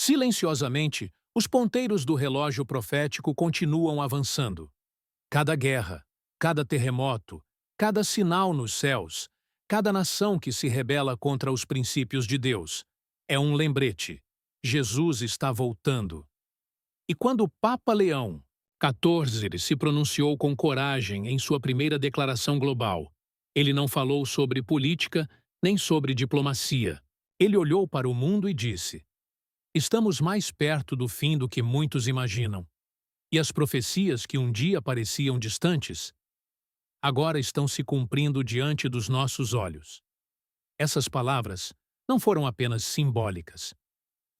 Silenciosamente, os ponteiros do relógio profético continuam avançando. Cada guerra, cada terremoto, cada sinal nos céus, cada nação que se rebela contra os princípios de Deus, é um lembrete. Jesus está voltando. E quando o Papa Leão XIV se pronunciou com coragem em sua primeira declaração global, ele não falou sobre política nem sobre diplomacia. Ele olhou para o mundo e disse: estamos mais perto do fim do que muitos imaginam. E as profecias que um dia pareciam distantes, agora estão se cumprindo diante dos nossos olhos. Essas palavras não foram apenas simbólicas.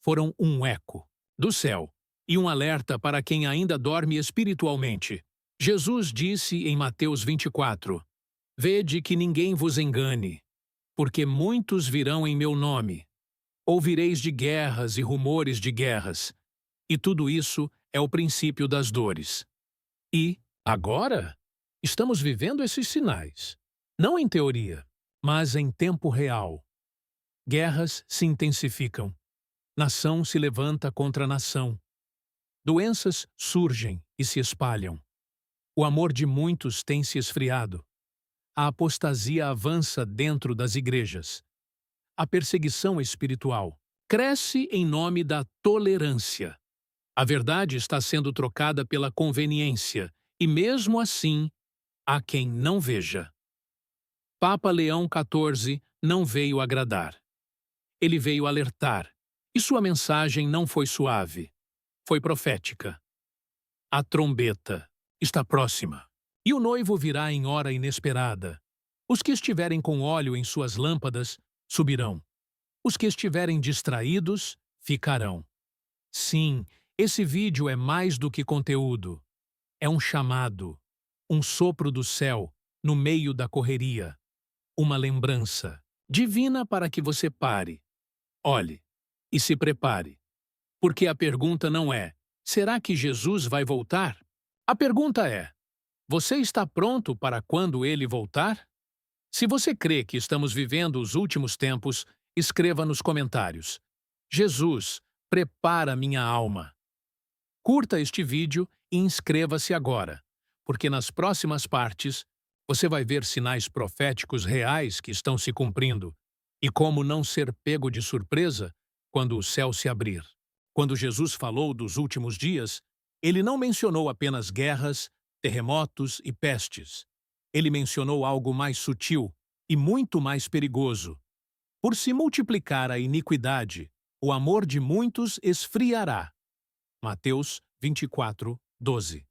Foram um eco do céu e um alerta para quem ainda dorme espiritualmente. Jesus disse em Mateus 24: vede que ninguém vos engane, porque muitos virão em meu nome. Ouvireis de guerras e rumores de guerras, e tudo isso é o princípio das dores. E, agora, estamos vivendo esses sinais, não em teoria, mas em tempo real. Guerras se intensificam. Nação se levanta contra nação. Doenças surgem e se espalham. O amor de muitos tem se esfriado. A apostasia avança dentro das igrejas. A perseguição espiritual cresce em nome da tolerância. A verdade está sendo trocada pela conveniência, e mesmo assim, há quem não veja. Papa Leão XIV não veio agradar. Ele veio alertar, e sua mensagem não foi suave, foi profética. A trombeta está próxima, e o noivo virá em hora inesperada. Os que estiverem com óleo em suas lâmpadas subirão. Os que estiverem distraídos ficarão. Sim, esse vídeo é mais do que conteúdo. É um chamado, um sopro do céu no meio da correria, uma lembrança divina para que você pare, olhe e se prepare. Porque a pergunta não é: será que Jesus vai voltar? A pergunta é: você está pronto para quando ele voltar? Se você crê que estamos vivendo os últimos tempos, escreva nos comentários: Jesus, prepara minha alma. Curta este vídeo e inscreva-se agora, porque nas próximas partes você vai ver sinais proféticos reais que estão se cumprindo e como não ser pego de surpresa quando o céu se abrir. Quando Jesus falou dos últimos dias, ele não mencionou apenas guerras, terremotos e pestes. Ele mencionou algo mais sutil e muito mais perigoso. Por se multiplicar a iniquidade, o amor de muitos esfriará. Mateus 24, 12.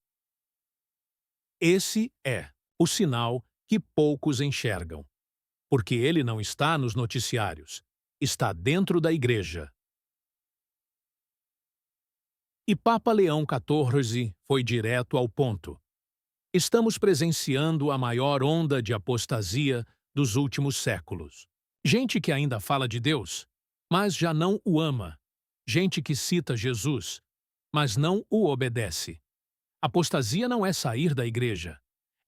Esse é o sinal que poucos enxergam, porque ele não está nos noticiários, está dentro da igreja. E Papa Leão XIV foi direto ao ponto. Estamos presenciando a maior onda de apostasia dos últimos séculos. Gente que ainda fala de Deus, mas já não o ama. Gente que cita Jesus, mas não o obedece. Apostasia não é sair da igreja.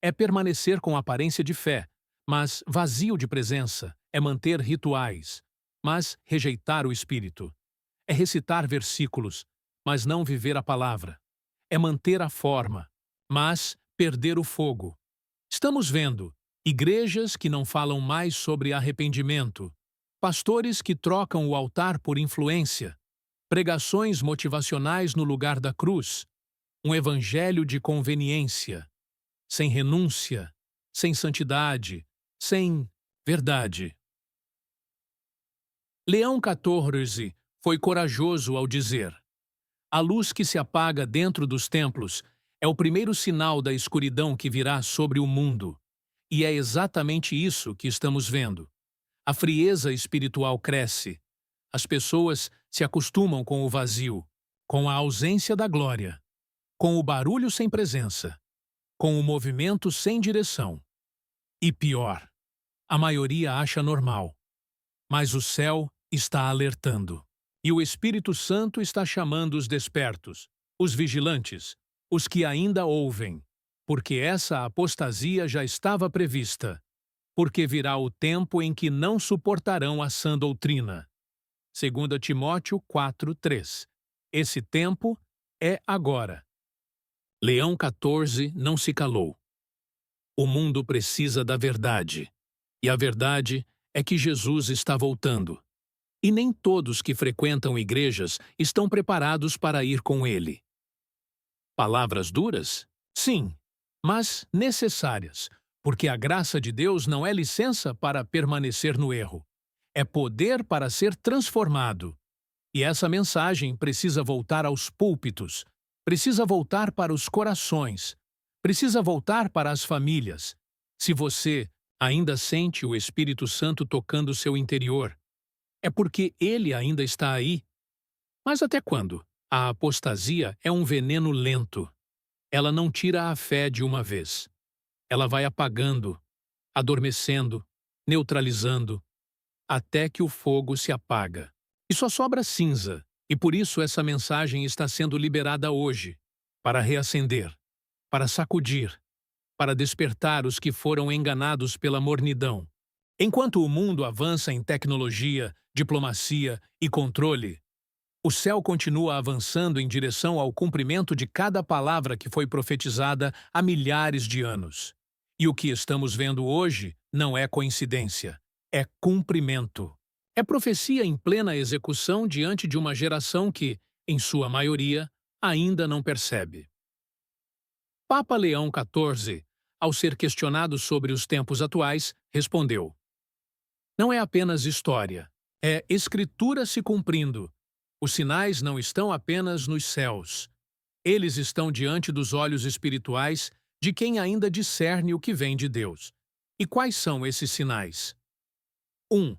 É permanecer com aparência de fé, mas vazio de presença. É manter rituais, mas rejeitar o Espírito. É recitar versículos, mas não viver a palavra. É manter a forma, mas perder o fogo. Estamos vendo igrejas que não falam mais sobre arrependimento, pastores que trocam o altar por influência, pregações motivacionais no lugar da cruz, um evangelho de conveniência, sem renúncia, sem santidade, sem verdade. Leão XIV foi corajoso ao dizer: a luz que se apaga dentro dos templos é o primeiro sinal da escuridão que virá sobre o mundo. E é exatamente isso que estamos vendo. A frieza espiritual cresce. As pessoas se acostumam com o vazio, com a ausência da glória, com o barulho sem presença, com o movimento sem direção. E pior, a maioria acha normal. Mas o céu está alertando. E o Espírito Santo está chamando os despertos, os vigilantes, os que ainda ouvem, porque essa apostasia já estava prevista, porque virá o tempo em que não suportarão a sã doutrina. 2 Timóteo 4:3. Esse tempo é agora. Leão 14 não se calou. O mundo precisa da verdade. E a verdade é que Jesus está voltando. E nem todos que frequentam igrejas estão preparados para ir com ele. Palavras duras? Sim, mas necessárias, porque a graça de Deus não é licença para permanecer no erro. É poder para ser transformado. E essa mensagem precisa voltar aos púlpitos, precisa voltar para os corações, precisa voltar para as famílias. Se você ainda sente o Espírito Santo tocando seu interior, é porque ele ainda está aí. Mas até quando? A apostasia é um veneno lento. Ela não tira a fé de uma vez. Ela vai apagando, adormecendo, neutralizando, até que o fogo se apaga. E só sobra cinza, e por isso essa mensagem está sendo liberada hoje, para reacender, para sacudir, para despertar os que foram enganados pela mornidão. Enquanto o mundo avança em tecnologia, diplomacia e controle, o céu continua avançando em direção ao cumprimento de cada palavra que foi profetizada há milhares de anos. E o que estamos vendo hoje não é coincidência, é cumprimento. É profecia em plena execução diante de uma geração que, em sua maioria, ainda não percebe. Papa Leão XIV, ao ser questionado sobre os tempos atuais, respondeu: "Não é apenas história, é escritura se cumprindo. Os sinais não estão apenas nos céus. Eles estão diante dos olhos espirituais de quem ainda discerne o que vem de Deus. E quais são esses sinais? 1.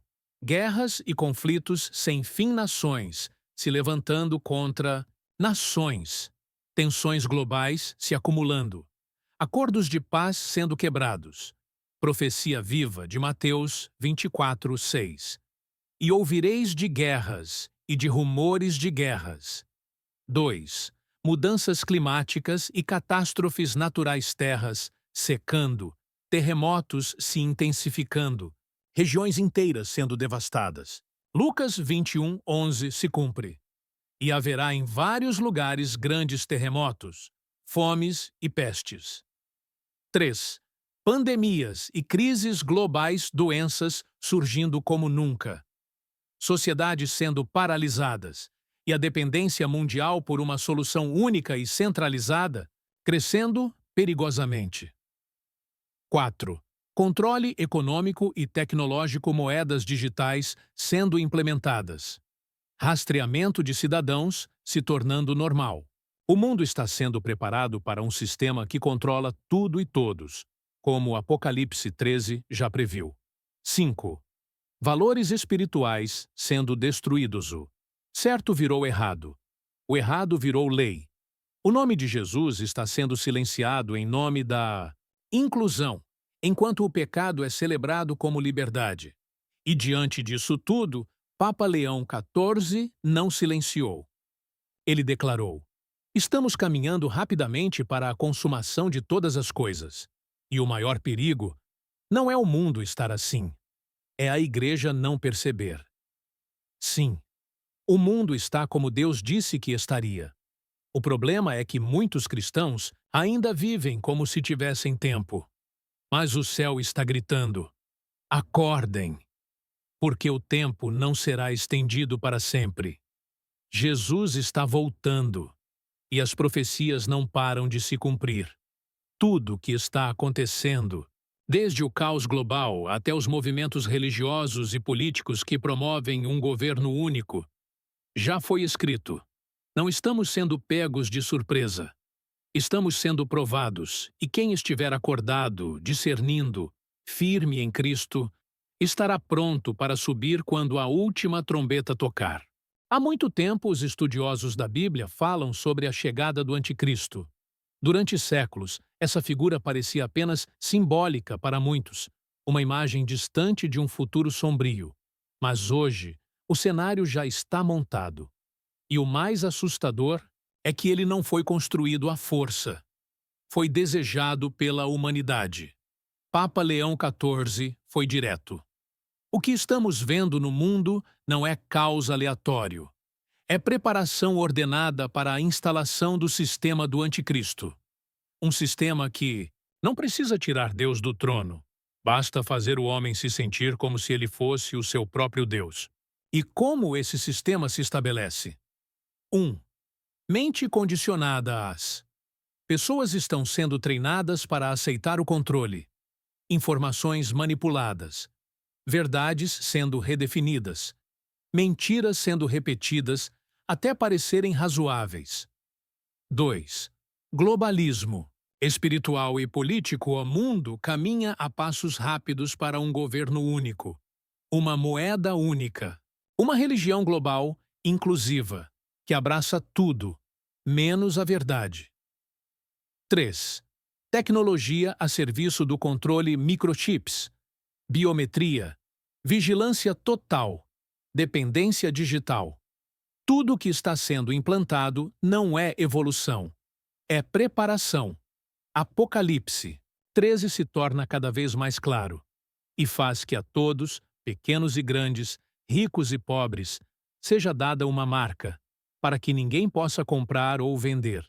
Guerras e conflitos sem fim nações, se levantando contra nações. Tensões globais se acumulando. Acordos de paz sendo quebrados. Profecia viva de Mateus 24:6. E ouvireis de guerras e de rumores de guerras. 2. Mudanças climáticas e catástrofes naturais, terras secando, terremotos se intensificando, regiões inteiras sendo devastadas. Lucas 21:11 se cumpre. E haverá em vários lugares grandes terremotos, fomes e pestes. 3. Pandemias e crises globais, doenças surgindo como nunca. Sociedades sendo paralisadas e a dependência mundial por uma solução única e centralizada crescendo perigosamente. 4. Controle econômico e tecnológico, moedas digitais sendo implementadas. Rastreamento de cidadãos se tornando normal. O mundo está sendo preparado para um sistema que controla tudo e todos, como Apocalipse 13 já previu. 5. Valores espirituais sendo destruídos. O certo virou errado. O errado virou lei. O nome de Jesus está sendo silenciado em nome da inclusão, enquanto o pecado é celebrado como liberdade. E diante disso tudo, Papa Leão XIV não silenciou. Ele declarou: "Estamos caminhando rapidamente para a consumação de todas as coisas. E o maior perigo não é o mundo estar assim. É a igreja não perceber. Sim, o mundo está como Deus disse que estaria. O problema é que muitos cristãos ainda vivem como se tivessem tempo. Mas o céu está gritando: acordem, porque o tempo não será estendido para sempre. Jesus está voltando, e as profecias não param de se cumprir. Tudo o que está acontecendo, desde o caos global até os movimentos religiosos e políticos que promovem um governo único, já foi escrito. Não estamos sendo pegos de surpresa. Estamos sendo provados, e quem estiver acordado, discernindo, firme em Cristo, estará pronto para subir quando a última trombeta tocar. Há muito tempo, os estudiosos da Bíblia falam sobre a chegada do Anticristo. Durante séculos, essa figura parecia apenas simbólica para muitos, uma imagem distante de um futuro sombrio. Mas hoje, o cenário já está montado. E o mais assustador é que ele não foi construído à força. Foi desejado pela humanidade. Papa Leão XIV foi direto. O que estamos vendo no mundo não é caos aleatório. É preparação ordenada para a instalação do sistema do Anticristo. Um sistema que não precisa tirar Deus do trono. Basta fazer o homem se sentir como se ele fosse o seu próprio Deus. E como esse sistema se estabelece? 1. Mente condicionada às. Pessoas estão sendo treinadas para aceitar o controle. Informações manipuladas. Verdades sendo redefinidas. Mentiras sendo repetidas até parecerem razoáveis. 2. Globalismo. Espiritual e político, o mundo caminha a passos rápidos para um governo único. Uma moeda única. Uma religião global, inclusiva, que abraça tudo, menos a verdade. 3. Tecnologia a serviço do controle microchips, biometria, vigilância total, dependência digital. Tudo que está sendo implantado não é evolução, é preparação. Apocalipse 13 se torna cada vez mais claro e faz que a todos, pequenos e grandes, ricos e pobres, seja dada uma marca, para que ninguém possa comprar ou vender.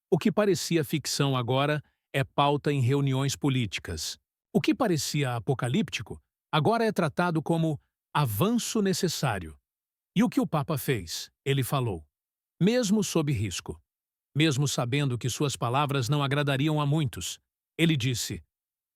O que parecia ficção agora é pauta em reuniões políticas. O que parecia apocalíptico agora é tratado como avanço necessário. E o que o Papa fez? Ele falou, mesmo sob risco. Mesmo sabendo que suas palavras não agradariam a muitos, ele disse: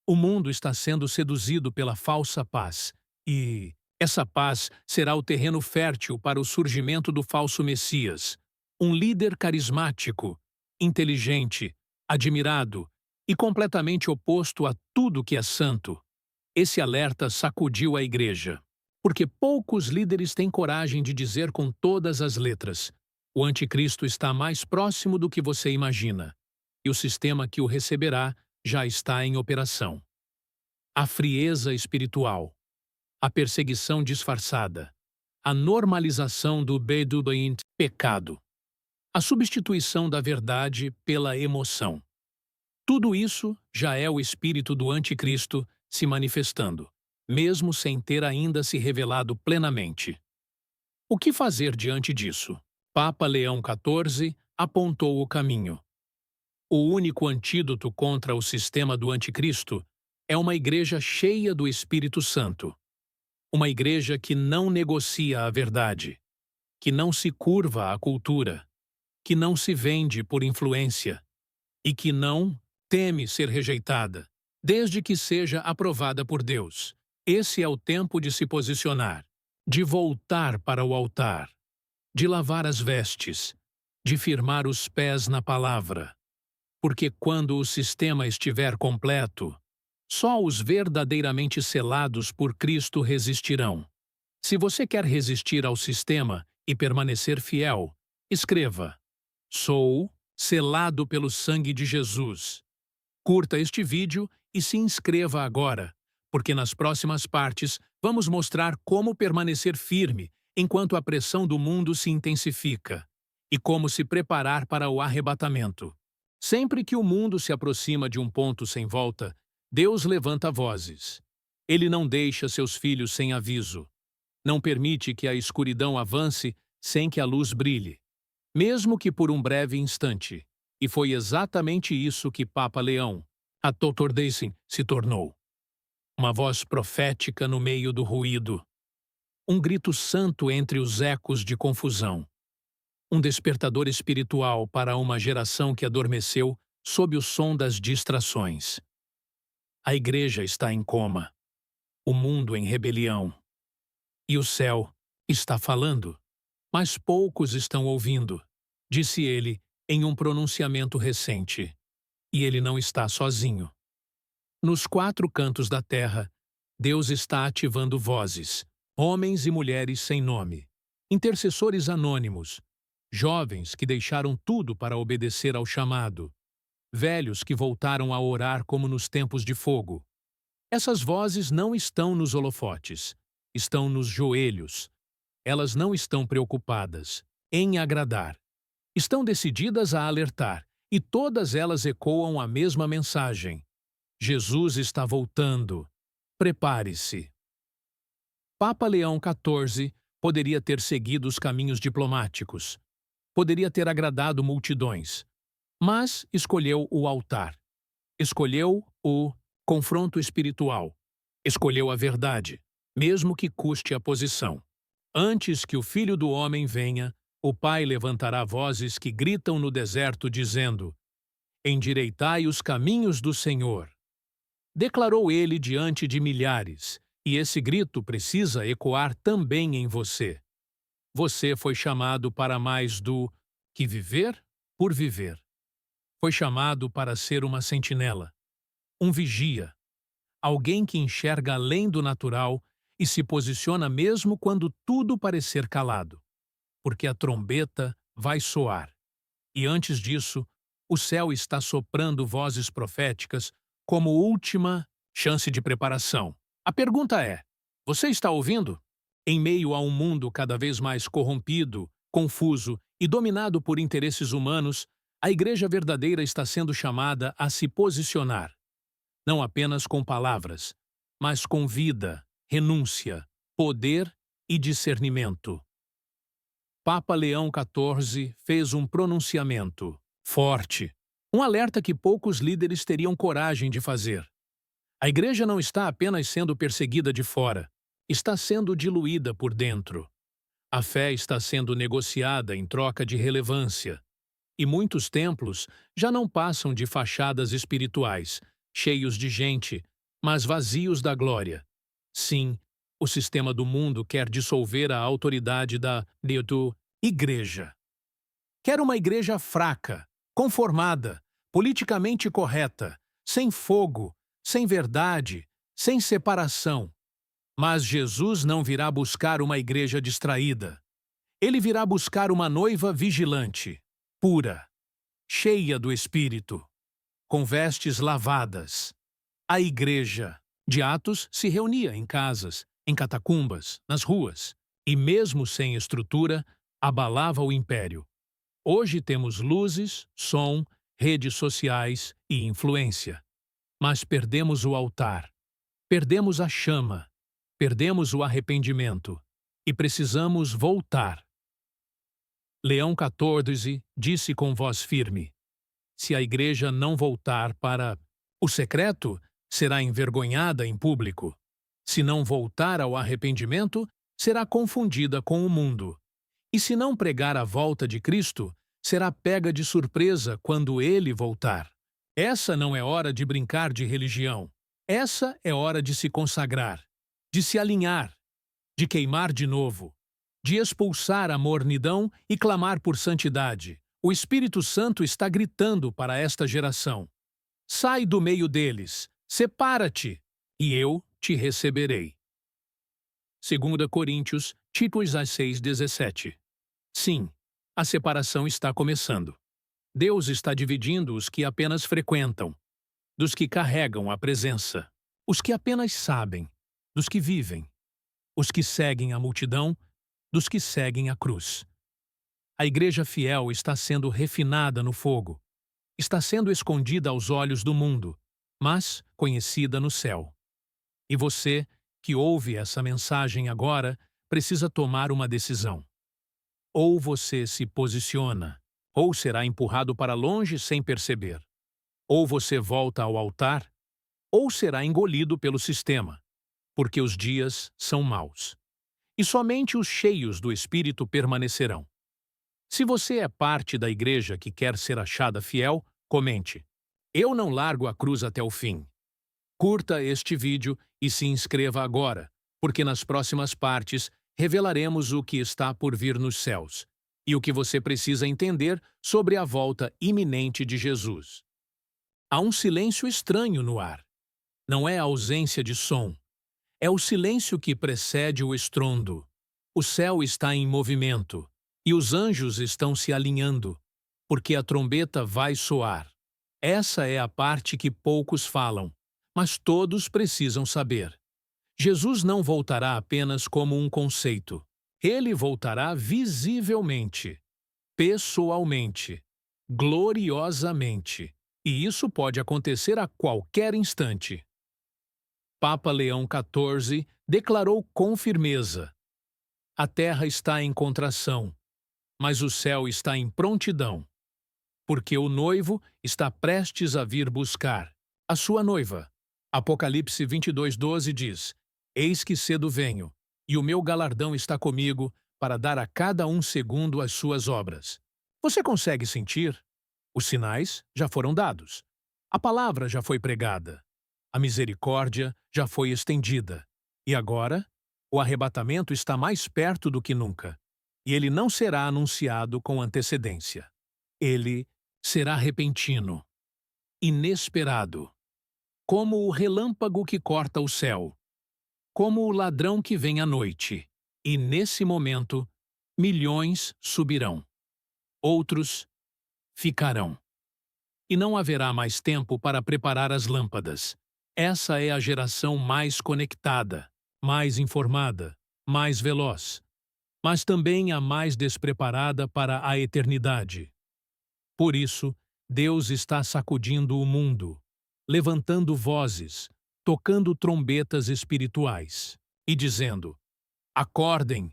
o mundo está sendo seduzido pela falsa paz, e essa paz será o terreno fértil para o surgimento do falso Messias, um líder carismático, inteligente, admirado e completamente oposto a tudo que é santo. Esse alerta sacudiu a Igreja, porque poucos líderes têm coragem de dizer com todas as letras: o Anticristo está mais próximo do que você imagina, e o sistema que o receberá já está em operação. A frieza espiritual, a perseguição disfarçada, a normalização do beduint, pecado, a substituição da verdade pela emoção. Tudo isso já é o espírito do Anticristo se manifestando, mesmo sem ter ainda se revelado plenamente. O que fazer diante disso? Papa Leão XIV apontou o caminho. O único antídoto contra o sistema do Anticristo é uma igreja cheia do Espírito Santo. Uma igreja que não negocia a verdade, que não se curva à cultura, que não se vende por influência e que não teme ser rejeitada, desde que seja aprovada por Deus. Esse é o tempo de se posicionar, de voltar para o altar, de lavar as vestes, de firmar os pés na palavra. Porque quando o sistema estiver completo, só os verdadeiramente selados por Cristo resistirão. Se você quer resistir ao sistema e permanecer fiel, escreva: sou selado pelo sangue de Jesus. Curta este vídeo e se inscreva agora, porque nas próximas partes vamos mostrar como permanecer firme enquanto a pressão do mundo se intensifica, e como se preparar para o arrebatamento. Sempre que o mundo se aproxima de um ponto sem volta, Deus levanta vozes. Ele não deixa seus filhos sem aviso. Não permite que a escuridão avance sem que a luz brilhe, mesmo que por um breve instante. E foi exatamente isso que Papa Leão XIV se tornou. Uma voz profética no meio do ruído. Um grito santo entre os ecos de confusão. Um despertador espiritual para uma geração que adormeceu sob o som das distrações. A igreja está em coma, o mundo em rebelião. E o céu está falando, mas poucos estão ouvindo, disse ele em um pronunciamento recente. E ele não está sozinho. Nos 4 cantos da terra, Deus está ativando vozes, homens e mulheres sem nome, intercessores anônimos, jovens que deixaram tudo para obedecer ao chamado, velhos que voltaram a orar como nos tempos de fogo. Essas vozes não estão nos holofotes, estão nos joelhos. Elas não estão preocupadas em agradar. Estão decididas a alertar, e todas elas ecoam a mesma mensagem. Jesus está voltando. Prepare-se. Papa Leão XIV Poderia ter seguido os caminhos diplomáticos. Poderia ter agradado multidões. Mas escolheu o altar. Escolheu o confronto espiritual. Escolheu a verdade, mesmo que custe a posição. Antes que o Filho do Homem venha, o Pai levantará vozes que gritam no deserto, dizendo: endireitai os caminhos do Senhor. Declarou ele diante de milhares, e esse grito precisa ecoar também em você. Você foi chamado para mais do que viver por viver. Foi chamado para ser uma sentinela, um vigia, alguém que enxerga além do natural e se posiciona mesmo quando tudo parecer calado, porque a trombeta vai soar. E antes disso, o céu está soprando vozes proféticas como última chance de preparação. A pergunta é: você está ouvindo? Em meio a um mundo cada vez mais corrompido, confuso e dominado por interesses humanos, a igreja verdadeira está sendo chamada a se posicionar, não apenas com palavras, mas com vida, renúncia, poder e discernimento. Papa Leão XIV fez um pronunciamento forte, um alerta que poucos líderes teriam coragem de fazer. A igreja não está apenas sendo perseguida de fora, está sendo diluída por dentro. A fé está sendo negociada em troca de relevância. E muitos templos já não passam de fachadas espirituais, cheios de gente, mas vazios da glória. Sim, o sistema do mundo quer dissolver a autoridade da igreja. Quer uma igreja fraca, conformada, politicamente correta, sem fogo, sem verdade, sem separação. Mas Jesus não virá buscar uma igreja distraída. Ele virá buscar uma noiva vigilante, pura, cheia do Espírito, com vestes lavadas. A igreja de Atos se reunia em casas, em catacumbas, nas ruas, e mesmo sem estrutura, abalava o império. Hoje temos luzes, som, redes sociais e influência. Mas perdemos o altar, perdemos a chama, perdemos o arrependimento e precisamos voltar. Leão XIV disse com voz firme: se a igreja não voltar para o secreto, será envergonhada em público. Se não voltar ao arrependimento, será confundida com o mundo. E se não pregar a volta de Cristo, será pega de surpresa quando ele voltar. Essa não é hora de brincar de religião. Essa é hora de se consagrar, de se alinhar, de queimar de novo, de expulsar a mornidão e clamar por santidade. O Espírito Santo está gritando para esta geração: sai do meio deles, separa-te, e eu te receberei. 2 Coríntios, títulos 6:17. Sim, a separação está começando. Deus está dividindo os que apenas frequentam, dos que carregam a presença, os que apenas sabem, dos que vivem, os que seguem a multidão, dos que seguem a cruz. A igreja fiel está sendo refinada no fogo, está sendo escondida aos olhos do mundo, mas conhecida no céu. E você, que ouve essa mensagem agora, precisa tomar uma decisão. Ou você se posiciona, ou será empurrado para longe sem perceber. Ou você volta ao altar, ou será engolido pelo sistema, porque os dias são maus. E somente os cheios do Espírito permanecerão. Se você é parte da igreja que quer ser achada fiel, comente: eu não largo a cruz até o fim. Curta este vídeo e se inscreva agora, porque nas próximas partes revelaremos o que está por vir nos céus e o que você precisa entender sobre a volta iminente de Jesus. Há um silêncio estranho no ar. Não é a ausência de som. É o silêncio que precede o estrondo. O céu está em movimento e os anjos estão se alinhando, porque a trombeta vai soar. Essa é a parte que poucos falam, mas todos precisam saber. Jesus não voltará apenas como um conceito. Ele voltará visivelmente, pessoalmente, gloriosamente. E isso pode acontecer a qualquer instante. Papa Leão XIV declarou com firmeza: A terra está em contração, mas o céu está em prontidão, porque o noivo está prestes a vir buscar a sua noiva. Apocalipse 22:12 diz: Eis que cedo venho, e o meu galardão está comigo para dar a cada um segundo as suas obras. Você consegue sentir? Os sinais já foram dados. A palavra já foi pregada. A misericórdia já foi estendida. E agora, o arrebatamento está mais perto do que nunca. E ele não será anunciado com antecedência. Ele será repentino, inesperado, como o relâmpago que corta o céu, como o ladrão que vem à noite. E nesse momento, milhões subirão, outros ficarão. E não haverá mais tempo para preparar as lâmpadas. Essa é a geração mais conectada, mais informada, mais veloz, mas também a mais despreparada para a eternidade. Por isso, Deus está sacudindo o mundo, levantando vozes, tocando trombetas espirituais e dizendo: acordem,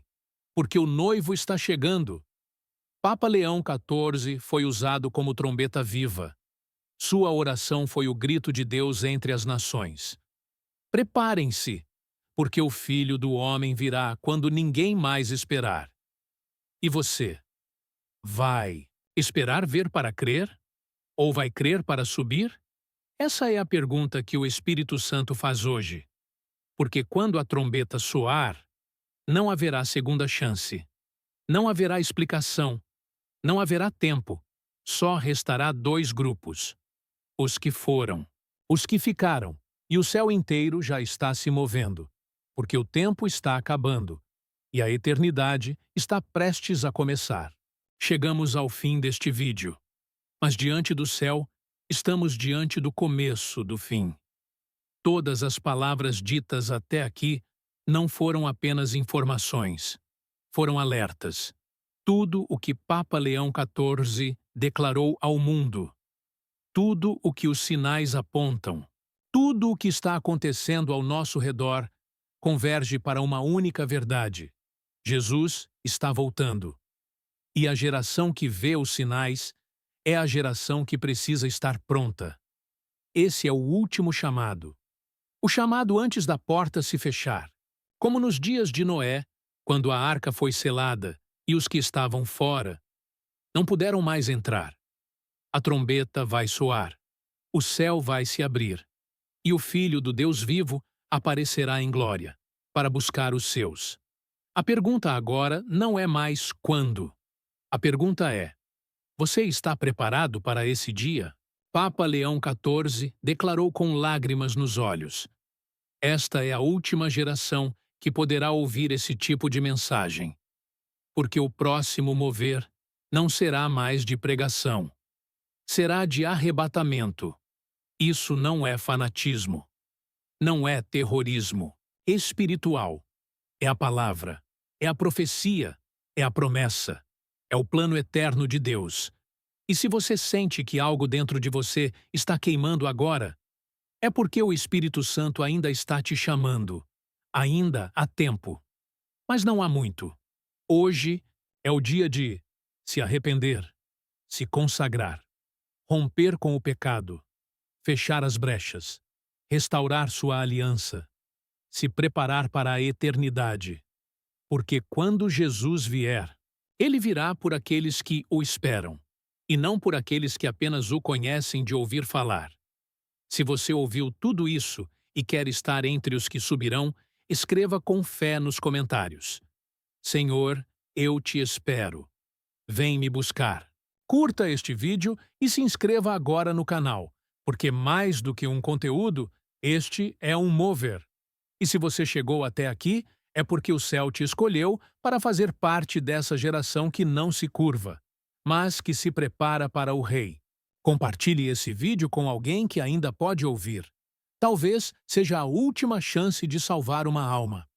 porque o noivo está chegando. Papa Leão XIV foi usado como trombeta viva. Sua oração foi o grito de Deus entre as nações. Preparem-se, porque o Filho do Homem virá quando ninguém mais esperar. E você? Vai esperar ver para crer? Ou vai crer para subir? Essa é a pergunta que o Espírito Santo faz hoje. Porque quando a trombeta soar, não haverá segunda chance. Não haverá explicação. Não haverá tempo. Só restará dois grupos: os que foram, os que ficaram, e o céu inteiro já está se movendo, porque o tempo está acabando, e a eternidade está prestes a começar. Chegamos ao fim deste vídeo, mas diante do céu, estamos diante do começo do fim. Todas as palavras ditas até aqui não foram apenas informações, foram alertas. Tudo o que Papa Leão XIV declarou ao mundo, tudo o que os sinais apontam, tudo o que está acontecendo ao nosso redor converge para uma única verdade: Jesus está voltando. E a geração que vê os sinais é a geração que precisa estar pronta. Esse é o último chamado. O chamado antes da porta se fechar. Como nos dias de Noé, quando a arca foi selada e os que estavam fora não puderam mais entrar. A trombeta vai soar, o céu vai se abrir, e o Filho do Deus vivo aparecerá em glória, para buscar os seus. A pergunta agora não é mais quando. A pergunta é: você está preparado para esse dia? Papa Leão XIV declarou com lágrimas nos olhos: esta é a última geração que poderá ouvir esse tipo de mensagem, porque o próximo mover não será mais de pregação. Será de arrebatamento. Isso não é fanatismo. Não é terrorismo. Espiritual. É a palavra. É a profecia. É a promessa. É o plano eterno de Deus. E se você sente que algo dentro de você está queimando agora, é porque o Espírito Santo ainda está te chamando. Ainda há tempo. Mas não há muito. Hoje é o dia de se arrepender, se consagrar, romper com o pecado, fechar as brechas, restaurar sua aliança, se preparar para a eternidade. Porque quando Jesus vier, ele virá por aqueles que o esperam, e não por aqueles que apenas o conhecem de ouvir falar. Se você ouviu tudo isso e quer estar entre os que subirão, escreva com fé nos comentários: Senhor, eu te espero. Vem me buscar. Curta este vídeo e se inscreva agora no canal, porque mais do que um conteúdo, este é um mover. E se você chegou até aqui, é porque o céu te escolheu para fazer parte dessa geração que não se curva, mas que se prepara para o Rei. Compartilhe esse vídeo com alguém que ainda pode ouvir. Talvez seja a última chance de salvar uma alma.